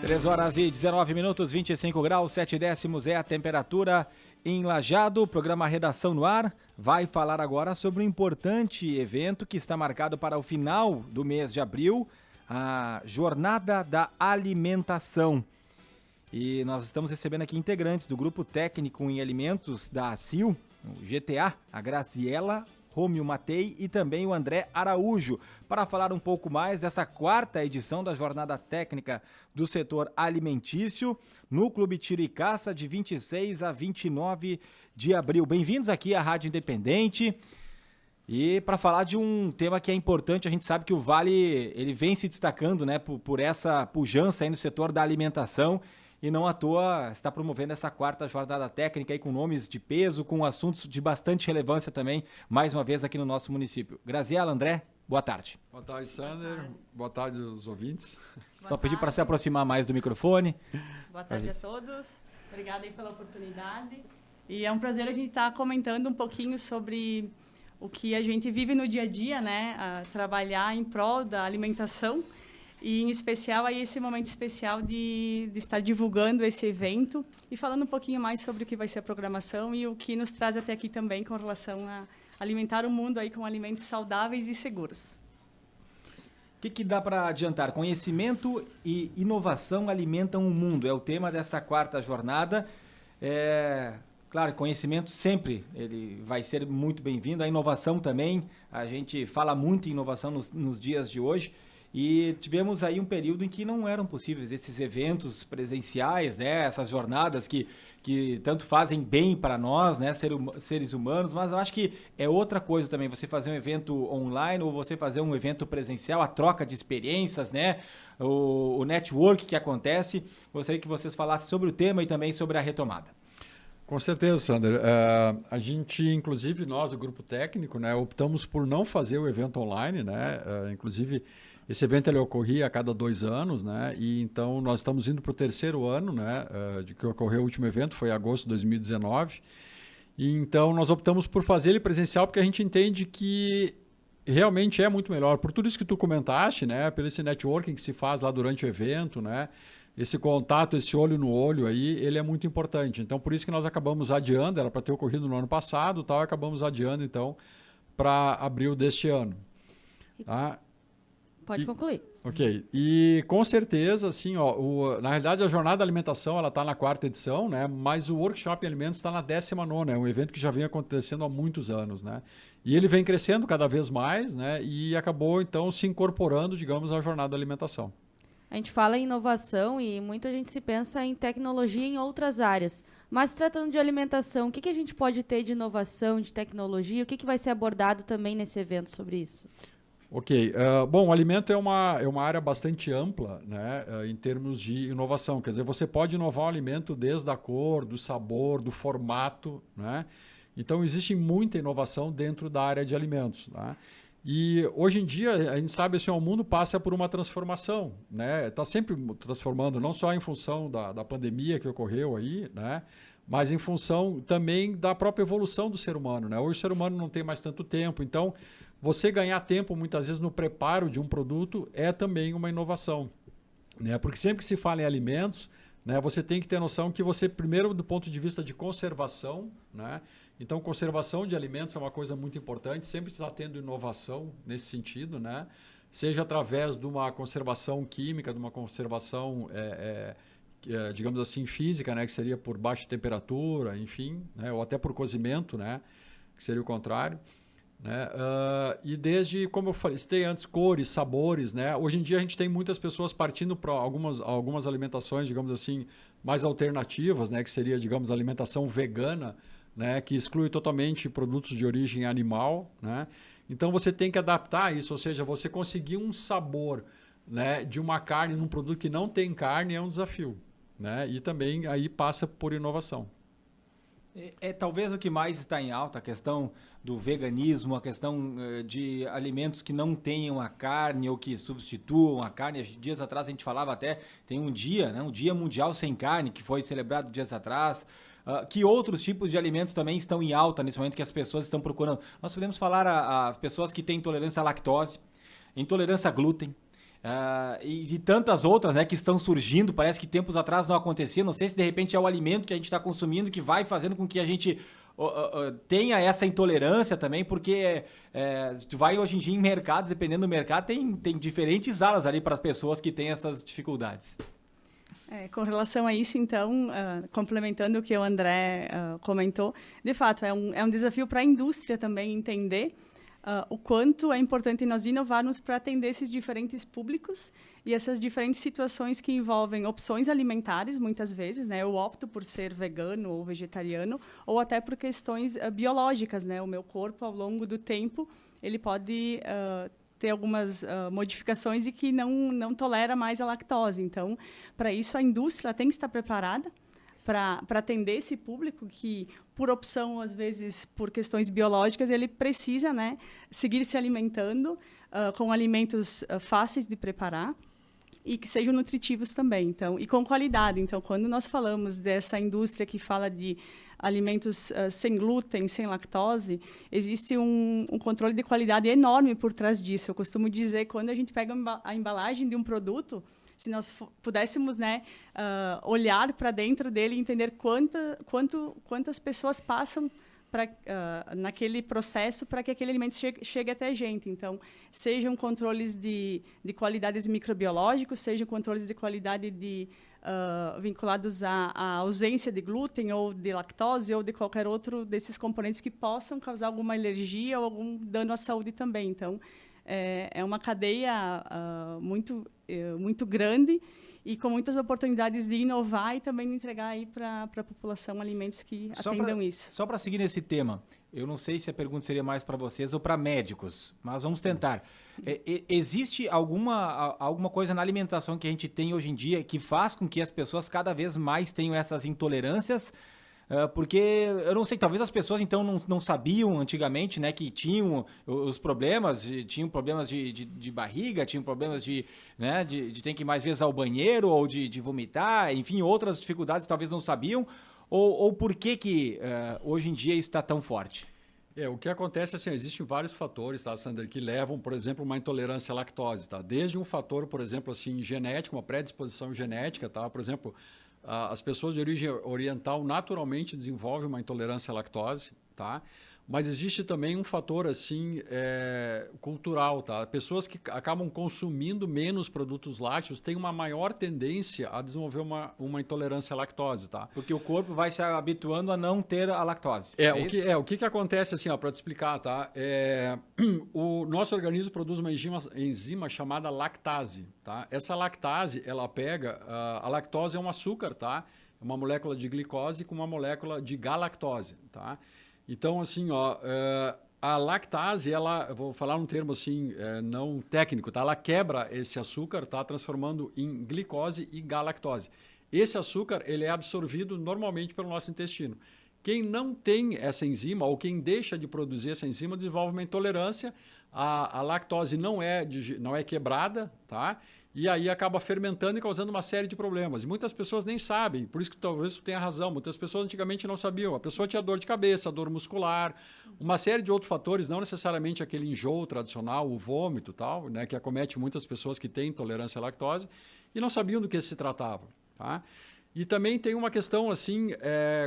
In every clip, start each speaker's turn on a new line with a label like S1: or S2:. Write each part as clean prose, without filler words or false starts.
S1: 3 horas e 19 minutos, 25 graus, 7 décimos é a temperatura em Lajeado. O programa Redação no Ar vai falar agora sobre um importante evento que está marcado para o final do mês de abril, a Jornada da Alimentação. E nós estamos recebendo aqui integrantes do Grupo Técnico em Alimentos da ACIL, o GTA, a Graziela Romeo Matei e também o André Araújo, para falar um pouco mais dessa quarta edição da Jornada Técnica do Setor Alimentício no Clube Tiro e Caça de 26 a 29 de abril. Bem-vindos aqui à Rádio Independente e para falar de um tema que é importante. A gente sabe que o Vale ele vem se destacando, né, por essa pujança aí no setor da alimentação. E não à toa está promovendo essa quarta jornada técnica aí com nomes de peso, com assuntos de bastante relevância também, mais uma vez aqui no nosso município. Graziela, André, boa tarde.
S2: Boa tarde, Sander. Boa tarde aos ouvintes.
S1: Só pedir para se aproximar mais do microfone.
S3: Boa tarde a todos. Obrigada aí pela oportunidade. E é um prazer a gente estar comentando um pouquinho sobre o que a gente vive no dia a dia, né? A trabalhar em prol da alimentação. E, em especial, aí esse momento especial de estar divulgando esse evento e falando um pouquinho mais sobre o que vai ser a programação e o que nos traz até aqui também com relação a alimentar o mundo aí com alimentos saudáveis e seguros.
S1: O que dá para adiantar? Conhecimento e inovação alimentam o mundo. É o tema dessa quarta jornada. Claro, conhecimento sempre ele vai ser muito bem-vindo. A inovação também. A gente fala muito em inovação nos dias de hoje. E tivemos aí um período em que não eram possíveis esses eventos presenciais, né? Essas jornadas que tanto fazem bem para nós, né? Seres humanos, mas eu acho que é outra coisa também, você fazer um evento online ou você fazer um evento presencial, a troca de experiências, né? O network que acontece. Gostaria que vocês falassem sobre o tema e também sobre a retomada.
S2: Com certeza, Sander. A gente, inclusive nós do Grupo Técnico, né, optamos por não fazer o evento online, né? Inclusive, esse evento ele ocorria a cada 2 anos, né? E então nós estamos indo para o 3º ano, né? De que ocorreu o último evento, foi em agosto de 2019. E então nós optamos por fazer ele presencial porque a gente entende que realmente é muito melhor. Por tudo isso que tu comentaste, né? Pelo esse networking que se faz lá durante o evento, né? Esse contato, esse olho no olho aí, ele é muito importante. Então por isso que nós acabamos adiando, era para ter ocorrido no ano passado, tal, acabamos adiando então para abril deste ano. Tá?
S4: Pode concluir.
S2: Ok. E com certeza, assim, ó, na realidade a Jornada da Alimentação ela está na 4ª edição, né? Mas o Workshop em Alimentos está na 19ª, é um evento que já vem acontecendo há muitos anos, né? E ele vem crescendo cada vez mais, né? E acabou, então, se incorporando, digamos, à Jornada da Alimentação.
S4: A gente fala em inovação e muita gente se pensa em tecnologia em outras áreas. Mas tratando de alimentação, o que a gente pode ter de inovação, de tecnologia? O que vai ser abordado também nesse evento sobre isso?
S2: Ok. Bom, o alimento é uma área bastante ampla, né, em termos de inovação. Quer dizer, você pode inovar o alimento desde a cor, do sabor, do formato, né? Então, existe muita inovação dentro da área de alimentos, tá? E hoje em dia, a gente sabe assim, o mundo passa por uma transformação, né? Está sempre transformando, não só em função da pandemia que ocorreu aí, né? Mas em função também da própria evolução do ser humano, né? Hoje o ser humano não tem mais tanto tempo, então você ganhar tempo muitas vezes no preparo de um produto é também uma inovação, né? Porque sempre que se fala em alimentos, né, você tem que ter noção que você, primeiro, do ponto de vista de conservação, né? Então, conservação de alimentos é uma coisa muito importante, sempre está tendo inovação nesse sentido, né? Seja através de uma conservação química, de uma conservação, digamos assim, física, né? Que seria por baixa temperatura, enfim, né? Ou até por cozimento, né? Que seria o contrário. Né? E desde, como eu falei antes, cores, sabores, né? Hoje em dia a gente tem muitas pessoas partindo para algumas alimentações, digamos assim, mais alternativas, né? Que seria, digamos, alimentação vegana, né? Que exclui totalmente produtos de origem animal, né? Então você tem que adaptar isso, ou seja, você conseguir um sabor, né, de uma carne num produto que não tem carne é um desafio, né? E também aí passa por inovação.
S1: Talvez o que mais está em alta, a questão do veganismo, a questão de alimentos que não tenham a carne ou que substituam a carne. Dias atrás a gente falava até, tem um dia, né, um dia mundial sem carne, que foi celebrado dias atrás. Que outros tipos de alimentos também estão em alta nesse momento que as pessoas estão procurando? Nós podemos falar a pessoas que têm intolerância à lactose, intolerância a glúten, e tantas outras, né, que estão surgindo, parece que tempos atrás não acontecia. Não sei se de repente é o alimento que a gente está consumindo que vai fazendo com que a gente tenha essa intolerância também, porque tu vai hoje em dia em mercados, dependendo do mercado, tem diferentes alas ali para as pessoas que têm essas dificuldades.
S3: Com relação a isso, então, complementando o que o André comentou, de fato, é um desafio para a indústria também entender o quanto é importante nós inovarmos para atender esses diferentes públicos e essas diferentes situações que envolvem opções alimentares, muitas vezes, né? Eu opto por ser vegano ou vegetariano, ou até por questões biológicas, né? O meu corpo, ao longo do tempo, ele pode ter algumas modificações e que não tolera mais a lactose. Então, para isso, a indústria tem que estar preparada para atender esse público que, por opção, às vezes, por questões biológicas, ele precisa, né, seguir se alimentando com alimentos fáceis de preparar e que sejam nutritivos também, então, e com qualidade. Então, quando nós falamos dessa indústria que fala de alimentos sem glúten, sem lactose, existe um controle de qualidade enorme por trás disso. Eu costumo dizer, quando a gente pega a embalagem de um produto, se nós pudéssemos, né, olhar para dentro dele e entender quantas pessoas passam naquele processo para que aquele alimento chegue até a gente. Então, sejam controles de qualidades microbiológicos, sejam controles de qualidade vinculados à ausência de glúten ou de lactose ou de qualquer outro desses componentes que possam causar alguma alergia ou algum dano à saúde também. Então, é uma cadeia muito grande e com muitas oportunidades de inovar e também entregar aí para a população alimentos que atendam isso.
S1: Só para seguir nesse tema, eu não sei se a pergunta seria mais para vocês ou para médicos, mas vamos tentar. Existe alguma coisa na alimentação que a gente tem hoje em dia que faz com que as pessoas cada vez mais tenham essas intolerâncias? Porque, eu não sei, talvez as pessoas então não sabiam antigamente, né, que tinham os problemas, tinham problemas de barriga, tinham problemas de ter que ir mais vezes ao banheiro ou de vomitar, enfim, outras dificuldades talvez não sabiam, ou por que hoje em dia isso está tão forte?
S2: O que acontece assim, existem vários fatores, tá, Sandra, que levam, por exemplo, uma intolerância à lactose, tá? Desde um fator, por exemplo, assim, genético, uma predisposição genética, tá? Por exemplo, as pessoas de origem oriental naturalmente desenvolvem uma intolerância à lactose, tá? Mas existe também um fator assim cultural, tá? Pessoas que acabam consumindo menos produtos lácteos têm uma maior tendência a desenvolver uma intolerância à lactose, tá?
S1: Porque o corpo vai se habituando a não ter a lactose.
S2: O que acontece assim, para te explicar, tá? O nosso organismo produz uma enzima chamada lactase, tá? Essa lactase, ela pega a lactose é um açúcar, tá? É uma molécula de glicose com uma molécula de galactose, tá? Então, assim, a lactase, vou falar um termo assim, não técnico, tá? Ela quebra esse açúcar, tá? Transformando em glicose e galactose. Esse açúcar, ele é absorvido normalmente pelo nosso intestino. Quem não tem essa enzima, ou quem deixa de produzir essa enzima, desenvolve uma intolerância. A lactose não é quebrada, tá? E aí acaba fermentando e causando uma série de problemas. E muitas pessoas nem sabem, por isso que talvez tu tenha razão. Muitas pessoas antigamente não sabiam. A pessoa tinha dor de cabeça, dor muscular, uma série de outros fatores, não necessariamente aquele enjoo tradicional, o vômito, tal, né, que acomete muitas pessoas que têm intolerância à lactose, e não sabiam do que se tratava, tá? E também tem uma questão assim,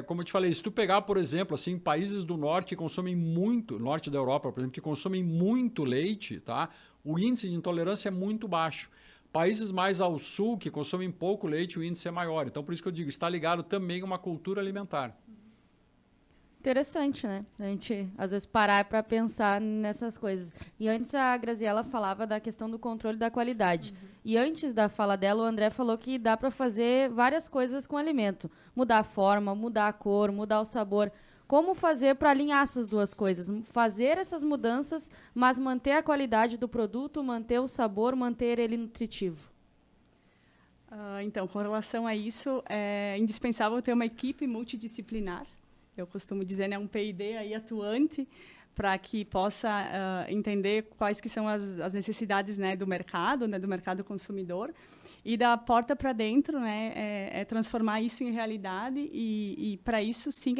S2: como eu te falei, se tu pegar, por exemplo, assim, países do norte que consomem muito, norte da Europa, por exemplo, que consomem muito leite, tá? O índice de intolerância é muito baixo. Países mais ao sul, que consomem pouco leite, o índice é maior. Então, por isso que eu digo, está ligado também a uma cultura alimentar.
S4: Interessante, né? A gente, às vezes, parar para pensar nessas coisas. E antes a Graziela falava da questão do controle da qualidade. E antes da fala dela, o André falou que dá para fazer várias coisas com o alimento. Mudar a forma, mudar a cor, mudar o sabor. Como fazer para alinhar essas duas coisas? Fazer essas mudanças, mas manter a qualidade do produto, manter o sabor, manter ele nutritivo.
S3: Então, com relação a isso, é indispensável ter uma equipe multidisciplinar. Eu costumo dizer, né, um P&D aí atuante, para que possa entender quais que são as necessidades, né, do mercado consumidor. E da porta para dentro, né, transformar isso em realidade e para isso sim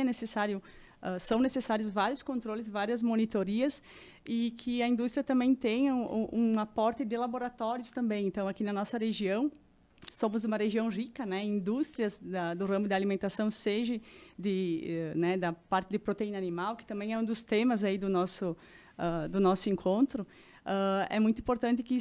S3: são necessários vários controles, várias monitorias e que a indústria também tenha um aporte de laboratórios também. Então, aqui na nossa região, somos uma região rica, né, em indústrias do ramo da alimentação, seja da parte de proteína animal, que também é um dos temas aí do nosso encontro. É muito importante que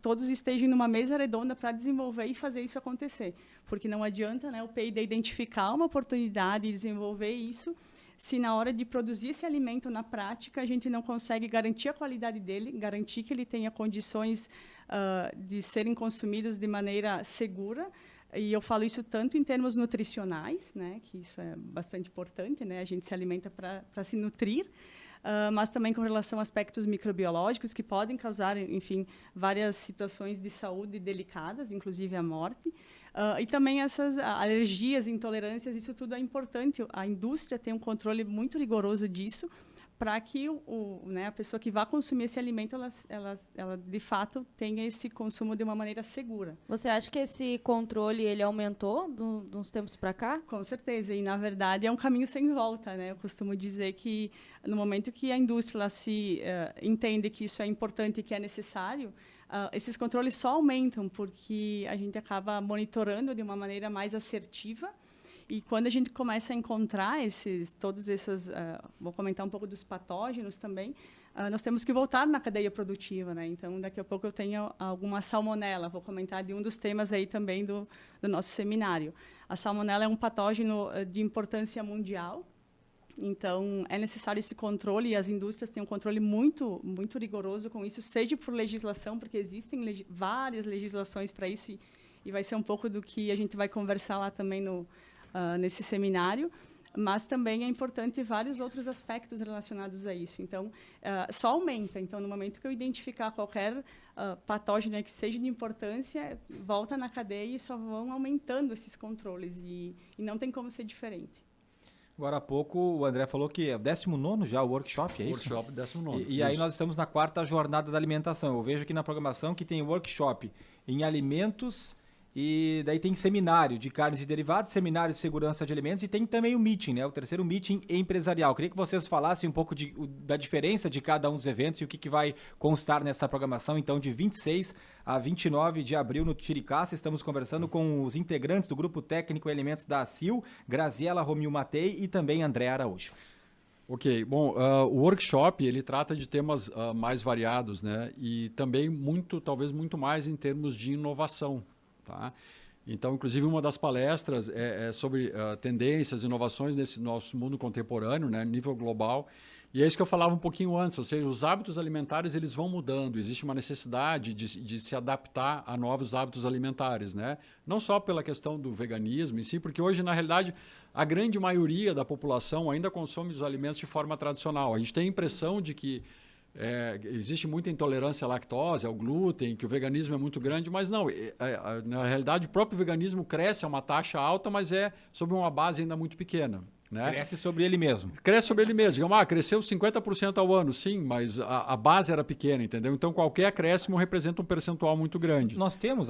S3: todos estejam numa mesa redonda para desenvolver e fazer isso acontecer, porque não adianta, né, o P&D identificar uma oportunidade e desenvolver isso, se na hora de produzir esse alimento na prática a gente não consegue garantir a qualidade dele, garantir que ele tenha condições de serem consumidos de maneira segura. E eu falo isso tanto em termos nutricionais, né, que isso é bastante importante, né, a gente se alimenta para se nutrir, mas também com relação a aspectos microbiológicos que podem causar, enfim, várias situações de saúde delicadas, inclusive a morte. E também essas alergias, intolerâncias, isso tudo é importante. A indústria tem um controle muito rigoroso disso, para que a pessoa que vai consumir esse alimento, ela de fato tenha esse consumo de uma maneira segura.
S4: Você acha que esse controle ele aumentou de uns tempos para cá?
S3: Com certeza, e na verdade é um caminho sem volta, né? Eu costumo dizer que no momento que a indústria entende que isso é importante e que é necessário, esses controles só aumentam, porque a gente acaba monitorando de uma maneira mais assertiva. E quando a gente começa a encontrar vou comentar um pouco dos patógenos também, nós temos que voltar na cadeia produtiva, né? Então, daqui a pouco eu tenho alguma salmonela, vou comentar de um dos temas aí também do nosso seminário. A salmonela é um patógeno de importância mundial, então é necessário esse controle, e as indústrias têm um controle muito, muito rigoroso com isso, seja por legislação, porque existem várias legislações para isso, e vai ser um pouco do que a gente vai conversar lá também nesse seminário, mas também é importante vários outros aspectos relacionados a isso. Então, só aumenta. Então, no momento que eu identificar qualquer patógeno que seja de importância, volta na cadeia e só vão aumentando esses controles, e não tem como ser diferente.
S1: Agora há pouco o André falou que é o 19º já o workshop, é isso?
S2: Workshop 19º.
S1: E aí nós estamos na 4ª jornada da alimentação. Eu vejo aqui na programação que tem workshop em alimentos. E daí tem seminário de carnes e derivados, seminário de segurança de alimentos, e tem também o meeting, né? O 3º meeting empresarial. Queria que vocês falassem um pouco da diferença de cada um dos eventos e o que vai constar nessa programação, então, de 26 a 29 de abril no Chiricaça. Estamos conversando com os integrantes do Grupo Técnico em Alimentos da ACIL, Graziela Romil Matei e também André Araújo.
S2: Ok, bom, o workshop ele trata de temas mais variados, né? E também talvez muito mais em termos de inovação. Tá? Então, inclusive, uma das palestras é sobre tendências, inovações nesse nosso mundo contemporâneo, né, nível global. E é isso que eu falava um pouquinho antes, ou seja, os hábitos alimentares eles vão mudando, existe uma necessidade de se adaptar a novos hábitos alimentares, né? Não só pela questão do veganismo em si, porque hoje, na realidade, a grande maioria da população ainda consome os alimentos de forma tradicional. A gente tem a impressão de que existe muita intolerância à lactose, ao glúten, que o veganismo é muito grande, mas não, na realidade o próprio veganismo cresce a uma taxa alta, mas é sobre uma base ainda muito pequena. Né?
S1: Cresce sobre ele mesmo.
S2: Cresce sobre ele mesmo. Digamos, cresceu 50% ao ano, sim, mas a base era pequena, entendeu? Então qualquer acréscimo representa um percentual muito grande.
S1: Nós temos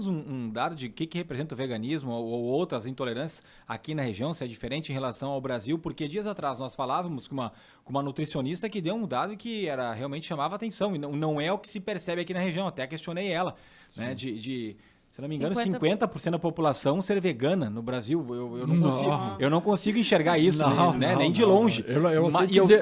S1: um dado de que representa o veganismo ou outras intolerâncias aqui na região, se é diferente em relação ao Brasil, porque dias atrás nós falávamos com uma nutricionista que deu um dado que realmente chamava atenção, e não é o que se percebe aqui na região, até questionei ela, né, se não me engano, 50% da população ser vegana no Brasil. Eu não consigo enxergar isso, nem de longe.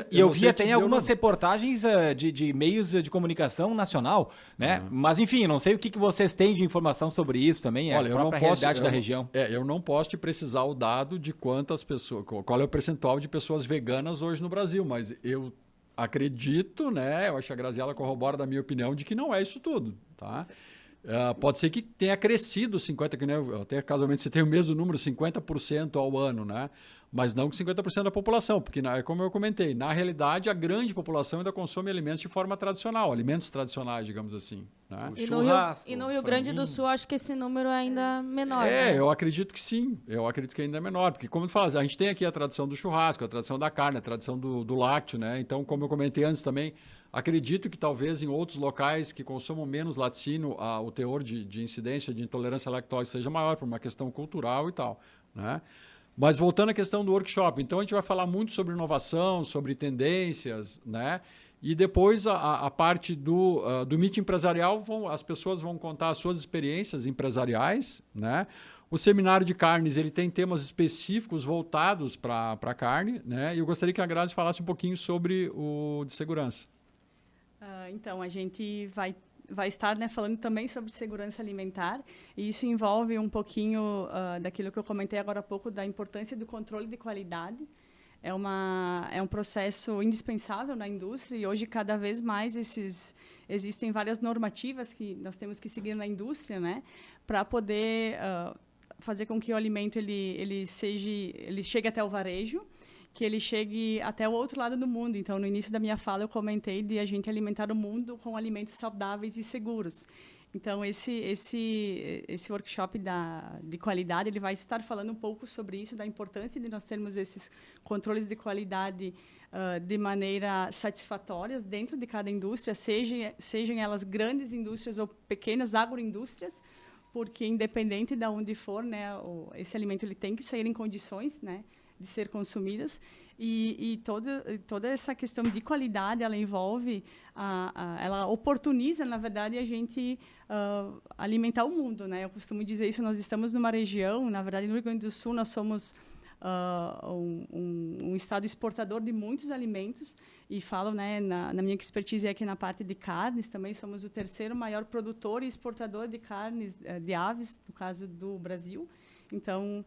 S1: Eu vi até em algumas reportagens de meios de comunicação nacional, né? Mas, enfim, eu não sei o que vocês têm de informação sobre isso também, a própria realidade da região.
S2: Eu não posso te precisar o dado de quantas pessoas, qual é o percentual de pessoas veganas hoje no Brasil, mas eu acredito, né? Eu acho que a Graziela corrobora da minha opinião de que não é isso tudo, tá? Pode ser que tenha crescido 50%, que, né, até casualmente você tem o mesmo número, 50% ao ano, né? Mas não com 50% da população, porque, como eu comentei, na realidade a grande população ainda consome alimentos de forma tradicional, alimentos tradicionais, digamos assim. Né?
S4: E no Rio Grande do Sul, acho que esse número é ainda menor. Né?
S2: Eu acredito que sim, eu acredito que ainda é menor, porque como tu fala, a gente tem aqui a tradição do churrasco, a tradição da carne, a tradição do lácteo, né? Então, como eu comentei antes também, acredito que talvez em outros locais que consumam menos laticínio, o teor de incidência de intolerância à lactose seja maior, por uma questão cultural e tal, né? Mas voltando à questão do workshop, então a gente vai falar muito sobre inovação, sobre tendências, né? E depois a parte do meeting empresarial, as pessoas vão contar as suas experiências empresariais, né? O seminário de carnes, ele tem temas específicos voltados para a carne, né? E eu gostaria que a Grazi falasse um pouquinho sobre o de segurança.
S3: Então, a gente vai estar, né, falando também sobre segurança alimentar, e isso envolve um pouquinho daquilo que eu comentei agora há pouco, da importância do controle de qualidade. É um processo indispensável na indústria, e hoje, cada vez mais, existem várias normativas que nós temos que seguir na indústria, né, para poder fazer com que o alimento ele chegue até o varejo, que ele chegue até o outro lado do mundo. Então, no início da minha fala, eu comentei de a gente alimentar o mundo com alimentos saudáveis e seguros. Então, esse workshop de qualidade, ele vai estar falando um pouco sobre isso, da importância de nós termos esses controles de qualidade de maneira satisfatória dentro de cada indústria, sejam elas grandes indústrias ou pequenas agroindústrias, porque, independente de onde for, né, esse alimento ele tem que sair em condições, né, de ser consumidas, e toda essa questão de qualidade, ela envolve, ela oportuniza, na verdade, a gente alimentar o mundo, né? Eu costumo dizer isso, nós estamos numa região, na verdade, no Rio Grande do Sul, nós somos um estado exportador de muitos alimentos, e falo, né, na minha expertise aqui na parte de carnes, também somos o terceiro maior produtor e exportador de carnes, de aves, no caso do Brasil. Então,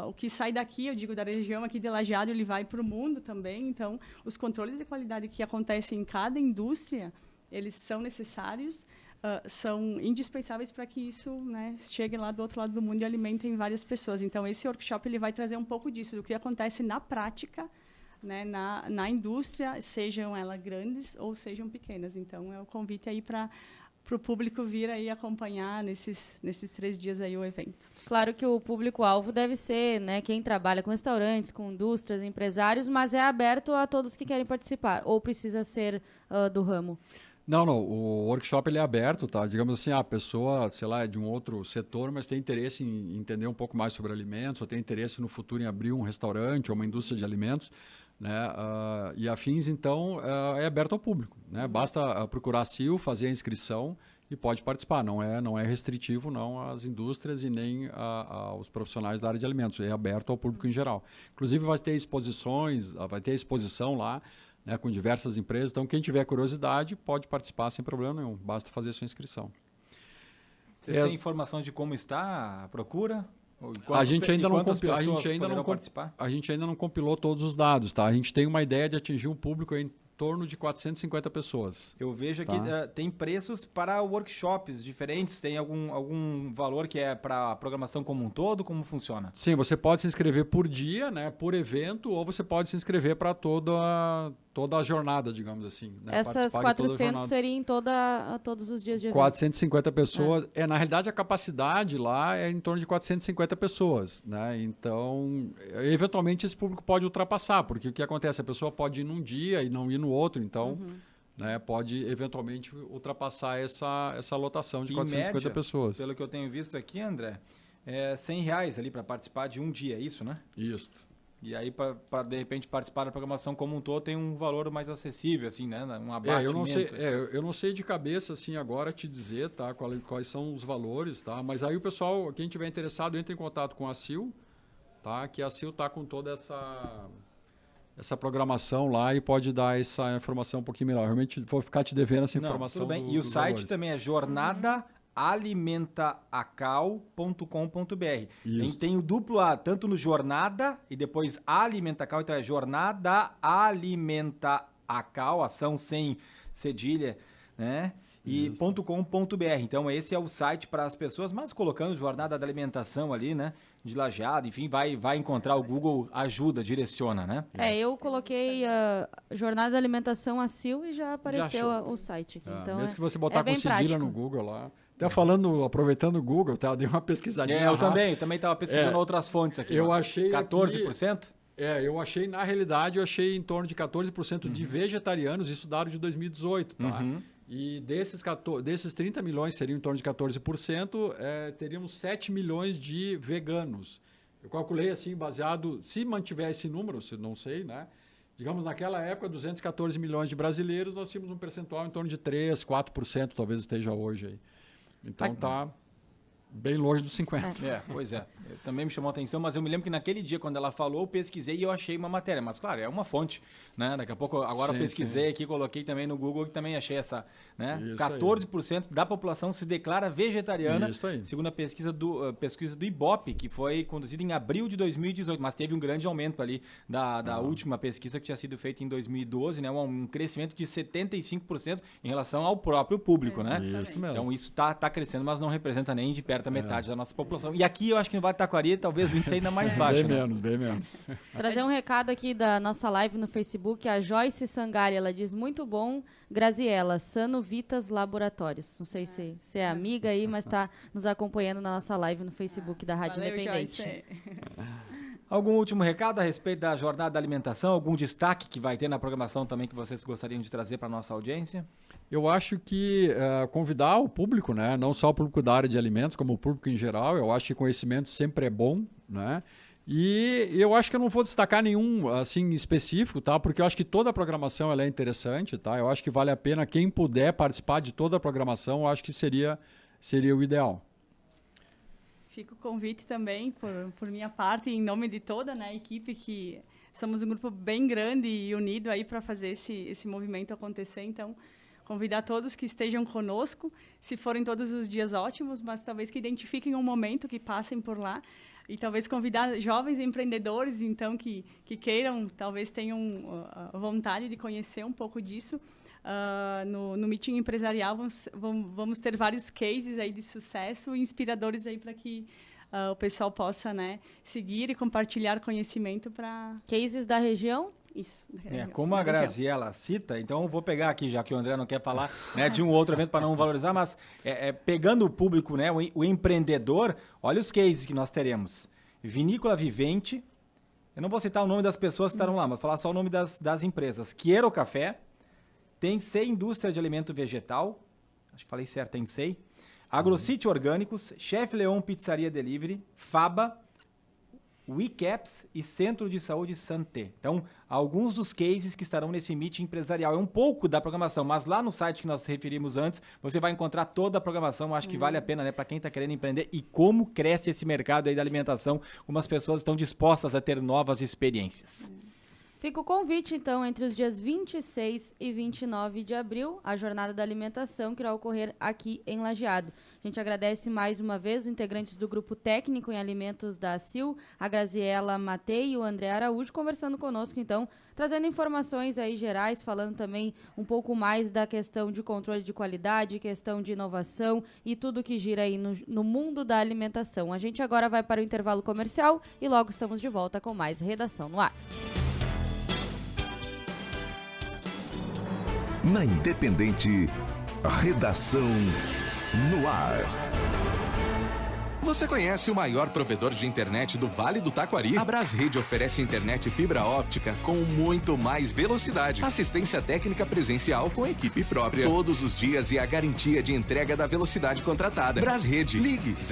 S3: o que sai daqui, eu digo da região aqui de Lajeado, ele vai para o mundo também. Então, os controles de qualidade que acontecem em cada indústria, eles são necessários, são indispensáveis para que isso, né, chegue lá do outro lado do mundo e alimentem várias pessoas. Então, esse workshop ele vai trazer um pouco disso, do que acontece na prática, né, na indústria, sejam elas grandes ou sejam pequenas. Então, é o convite aí para o público vir aí acompanhar nesses 3 dias aí o evento.
S4: Claro que o público-alvo deve ser, né, quem trabalha com restaurantes, com indústrias, empresários, mas é aberto a todos que querem participar, ou precisa ser do ramo?
S2: Não, o workshop ele é aberto, tá? Digamos assim, a pessoa, sei lá, é de um outro setor, mas tem interesse em entender um pouco mais sobre alimentos, ou tem interesse no futuro em abrir um restaurante ou uma indústria de alimentos, né? E afins, então, é aberto ao público, né? Basta procurar a CIL, fazer a inscrição e pode participar. Não é restritivo, não, às indústrias e nem aos profissionais da área de alimentos. É aberto ao público em geral. Inclusive, vai ter exposições, vai ter exposição lá, né, com diversas empresas. Então, quem tiver curiosidade pode participar sem problema nenhum. Basta fazer sua inscrição.
S1: Vocês têm informação de como está a procura?
S2: A gente ainda não compilou todos os dados, tá? A gente tem uma ideia de atingir um público em torno de 450 pessoas.
S1: Eu vejo aqui, tem preços para workshops diferentes? Tem algum valor que é para a programação como um todo? Como funciona?
S2: Sim, você pode se inscrever por dia, né, por evento, ou você pode se inscrever para toda a jornada, digamos assim. Né?
S4: Essas 400 seriam todos os dias de evento?
S2: 450 pessoas. Na realidade, a capacidade lá é em torno de 450 pessoas. Né? Então, eventualmente, esse público pode ultrapassar, porque o que acontece? A pessoa pode ir num dia e não ir no outro, então né, pode eventualmente ultrapassar essa lotação de
S1: em
S2: 450
S1: média,
S2: pessoas.
S1: Pelo que eu tenho visto aqui, André, é R$100 ali para participar de um dia, isso, né?
S2: Isso.
S1: E aí, para de repente participar da programação como um todo, tem um valor mais acessível, assim, né? Um abatimento.
S2: Eu não sei de cabeça, assim, agora te dizer, tá? Quais são os valores, tá? Mas aí o pessoal, quem tiver interessado, entra em contato com a CIL, tá? Que a CIL está com toda essa programação lá e pode dar essa informação um pouquinho melhor. Realmente vou ficar te devendo essa informação.
S1: Tudo bem. E o site valores. Também é jornadaalimentacal.com.br. Tem o duplo A, tanto no Jornada e depois Alimentacal, então é Jornada Alimentacal, ação sem cedilha, né? E .com.br. Então esse é o site para as pessoas, mas colocando Jornada da Alimentação ali, né? De Lajeado, enfim, vai encontrar, o Google ajuda, direciona, né?
S4: Eu coloquei Jornada da Alimentação a CIL e já apareceu o site aqui. Então,
S2: mesmo que você botar com cedilha no Google lá. Até aproveitando o Google, tá? Eu dei uma pesquisadinha.
S1: Eu também estava pesquisando outras fontes aqui.
S2: Eu achei
S1: 14%?
S2: Eu achei, na realidade, em torno de 14% de vegetarianos, isso dado de 2018, tá? E desses 30 milhões, seriam em torno de 14%, teríamos 7 milhões de veganos. Eu calculei assim, baseado, se mantiver esse número, se não sei, né? Digamos, naquela época, 214 milhões de brasileiros, nós tínhamos um percentual em torno de 3%, 4%, talvez esteja hoje aí. Então está bem longe dos 50%.
S1: Pois é. Também me chamou a atenção, mas eu me lembro que naquele dia, quando ela falou, eu pesquisei e eu achei uma matéria. Mas, claro, é uma fonte, né? Daqui a pouco, agora eu pesquisei aqui, coloquei também no Google, que também achei essa, né? Isso 14% da população se declara vegetariana, segundo a pesquisa do Ibope, que foi conduzida em abril de 2018, mas teve um grande aumento ali da última pesquisa que tinha sido feita em 2012, né? Um crescimento de 75% em relação ao próprio público, né?
S2: Isso mesmo.
S1: Então isso está crescendo, mas não representa nem de perto a metade da nossa população. E aqui eu acho que no Vale do Taquari talvez o índice ainda mais baixo.
S2: Bem menos.
S4: Trazer um recado aqui da nossa live no Facebook, a Joyce Sangali, ela diz, muito bom, Graziella, Sano Vitas Laboratórios. Não sei se é amiga aí, mas está nos acompanhando na nossa live no Facebook da Rádio Independente.
S3: Joyce.
S1: Algum último recado a respeito da Jornada da Alimentação? Algum destaque que vai ter na programação também que vocês gostariam de trazer para a nossa audiência?
S2: Eu acho que convidar o público, né? Não só o público da área de alimentos, como o público em geral. Eu acho que conhecimento sempre é bom, né? E eu acho que eu não vou destacar nenhum assim específico, tá? Porque eu acho que toda a programação ela é interessante, tá? Eu acho que vale a pena quem puder participar de toda a programação. Eu acho que seria o ideal.
S3: Fica o convite também, por minha parte, em nome de toda, né, a equipe, que somos um grupo bem grande e unido aí para fazer esse movimento acontecer. Então, convidar todos que estejam conosco, se forem todos os dias ótimos, mas talvez que identifiquem um momento, que passem por lá. E talvez convidar jovens empreendedores, então, que queiram, talvez tenham vontade de conhecer um pouco disso. No Meeting Empresarial vamos ter vários cases aí de sucesso, inspiradores aí para que o pessoal possa, né, seguir e compartilhar conhecimento para...
S4: Cases da região?
S3: Isso.
S1: Como a Graziella cita, então eu vou pegar aqui, já que o André não quer falar, né, de um outro evento para não valorizar, mas pegando o público, né, o empreendedor, olha os cases que nós teremos. Vinícola Vivente, eu não vou citar o nome das pessoas que estarão lá, mas vou falar só o nome das empresas. Quero Café, Tensei Indústria de Alimento Vegetal, acho que falei certo, Tensei, AgroCity Orgânicos, Chef Leon Pizzaria Delivery, Faba, WeCaps e Centro de Saúde Santé. Então, alguns dos cases que estarão nesse meeting empresarial. É um pouco da programação, mas lá no site que nós referimos antes, você vai encontrar toda a programação. Acho que vale a pena, né, para quem está querendo empreender e como cresce esse mercado aí da alimentação, como as pessoas estão dispostas a ter novas experiências.
S4: Fica o convite, então, entre os dias 26 e 29 de abril, a Jornada da Alimentação que irá ocorrer aqui em Lajeado. A gente agradece mais uma vez os integrantes do Grupo Técnico em Alimentos da ACIL, a Graziella Matei e o André Araújo, conversando conosco, então, trazendo informações aí gerais, falando também um pouco mais da questão de controle de qualidade, questão de inovação e tudo que gira aí no mundo da alimentação. A gente agora vai para o intervalo comercial e logo estamos de volta com mais Redação no Ar.
S5: Na Independente, Redação no Ar. Você conhece o maior provedor de internet do Vale do Taquari? A Brasrede oferece internet fibra óptica com muito mais velocidade, assistência técnica presencial com equipe própria, todos os dias e a garantia de entrega da velocidade contratada. Brasrede, ligue 0